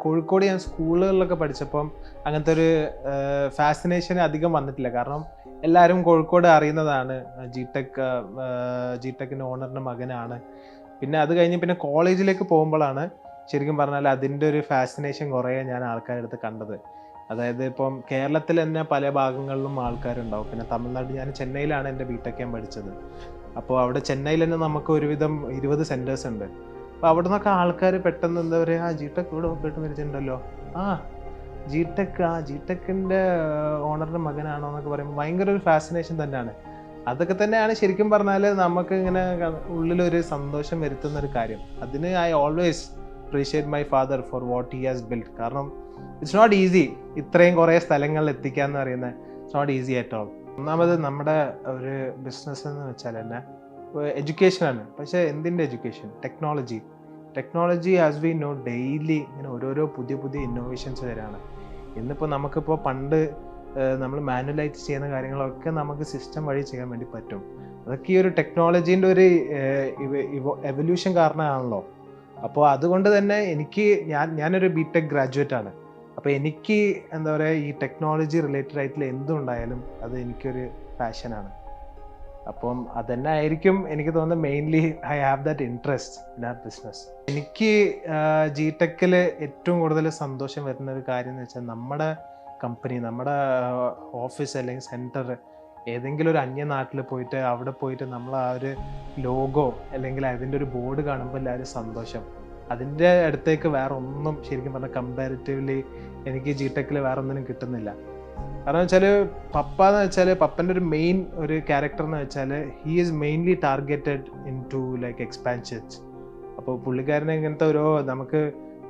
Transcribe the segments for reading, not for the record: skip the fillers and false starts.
കോഴിക്കോട് ഞാൻ സ്കൂളുകളിലൊക്കെ പഠിച്ചപ്പം അങ്ങനത്തെ ഒരു ഫാസിനേഷൻ അധികം വന്നിട്ടില്ല. കാരണം എല്ലാവരും കോഴിക്കോട് അറിയുന്നതാണ്. ജി ടെക്കിൻ്റെ ഓണറിൻ്റെ മകനാണ്. പിന്നെ അത് കഴിഞ്ഞ് പിന്നെ കോളേജിലേക്ക് പോകുമ്പോഴാണ് ശരിക്കും പറഞ്ഞാൽ അതിൻ്റെ ഒരു ഫാസിനേഷൻ കുറേ ഞാൻ ആൾക്കാരുടെ അടുത്ത് കണ്ടത്. അതായത് ഇപ്പം കേരളത്തിൽ തന്നെ പല ഭാഗങ്ങളിലും ആൾക്കാരുണ്ടാവും. പിന്നെ തമിഴ്നാട്, ഞാൻ ചെന്നൈയിലാണ് എൻ്റെ ബിടെക് ഞാൻ പഠിച്ചത്. അപ്പോൾ അവിടെ ചെന്നൈയിൽ തന്നെ നമുക്ക് ഒരുവിധം 20 സെൻറ്റേഴ്സ് ഉണ്ട്. അപ്പോൾ അവിടെ നിന്നൊക്കെ ആൾക്കാർ പെട്ടെന്ന് എന്താ പറയുക, ജി ടെക് ഇവിടെ പോയിട്ട് മരിച്ചിട്ടുണ്ടല്ലോ, ആ ജി ടെക്കിൻ്റെ ഓണറിൻ്റെ മകനാണോ എന്നൊക്കെ പറയുമ്പോൾ ഭയങ്കര ഒരു ഫാസിനേഷൻ തന്നെയാണ്. അതൊക്കെ തന്നെയാണ് ശരിക്കും പറഞ്ഞാൽ നമുക്ക് ഇങ്ങനെ ഉള്ളിലൊരു സന്തോഷം വരുത്തുന്ന ഒരു കാര്യം. അതിന് I always appreciate my father for what he has build. കാരണം ഇറ്റ്സ് നോട്ട് ഈസി ഇത്രയും കുറേ സ്ഥലങ്ങളിൽ എത്തിക്കുക എന്ന് പറയുന്നത്. It's not easy at all. ഒന്നാമത് നമ്മുടെ ഒരു ബിസിനസ് എന്ന് വെച്ചാൽ തന്നെ എഡ്യൂക്കേഷനാണ്. പക്ഷേ എന്തിൻ്റെ education? Technology as we know daily ഇങ്ങനെ ഓരോരോ പുതിയ പുതിയ ഇന്നോവേഷൻസ് വരാണ്. ഇന്നിപ്പോൾ നമുക്കിപ്പോൾ പണ്ട് നമ്മൾ മാനുവലായിട്ട് ചെയ്യുന്ന കാര്യങ്ങളൊക്കെ നമുക്ക് സിസ്റ്റം വഴി ചെയ്യാൻ വേണ്ടി പറ്റും. അതൊക്കെ ഈ ഒരു ടെക്നോളജീൻ്റെ ഒരു എവല്യൂഷൻ കാരണമാണല്ലോ. അപ്പോൾ അതുകൊണ്ട് തന്നെ ഞാനൊരു ബിടെക് ഗ്രാജുവേറ്റ് ആണ്. അപ്പോൾ എനിക്ക് എന്താ പറയുക, ഈ ടെക്നോളജി റിലേറ്റഡ് ആയിട്ടുള്ള എന്തുണ്ടായാലും അത് എനിക്കൊരു പാഷനാണ്. അപ്പം അതന്നെ ആയിരിക്കും എനിക്ക് തോന്നുന്നത് mainly I have that interest in our business. എനിക്ക് ജി ടെക്കിൽ ഏറ്റവും കൂടുതൽ സന്തോഷം വരുന്ന ഒരു കാര്യം എന്ന് വെച്ചാൽ നമ്മുടെ കമ്പനി, നമ്മുടെ ഓഫീസ് അല്ലെങ്കിൽ സെൻറ്റർ ഏതെങ്കിലും ഒരു അന്യനാട്ടിൽ പോയിട്ട് അവിടെ പോയിട്ട് നമ്മൾ ആ ഒരു ലോഗോ അല്ലെങ്കിൽ അതിൻ്റെ ഒരു ബോർഡ് കാണുമ്പോൾ എല്ലാവരും സന്തോഷം. അതിൻ്റെ അടുത്തേക്ക് വേറെ ഒന്നും ശരിക്കും പറഞ്ഞാൽ കമ്പാരിറ്റീവ്ലി എനിക്ക് ജി ടെക്കിൽ വേറെ ഒന്നിനും കിട്ടുന്നില്ല. കാരണം വെച്ചാൽ പപ്പൻ്റെ ഒരു മെയിൻ ഒരു ക്യാരക്ടർ എന്ന് വെച്ചാൽ he is mainly targeted in to like expansions. അപ്പോൾ പുള്ളിക്കാരനെ ഇങ്ങനത്തെ ഓരോ നമുക്ക്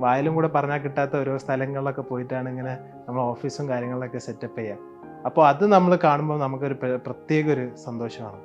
വായിലും കൂടെ പറഞ്ഞാൽ കിട്ടാത്ത ഓരോ സ്ഥലങ്ങളിലൊക്കെ പോയിട്ടാണ് ഇങ്ങനെ നമ്മൾ ഓഫീസും കാര്യങ്ങളൊക്കെ സെറ്റപ്പ് ചെയ്യുക. അപ്പോൾ അത് നമ്മൾ കാണുമ്പോൾ നമുക്കൊരു പ്രത്യേക ഒരു സന്തോഷമാണ്.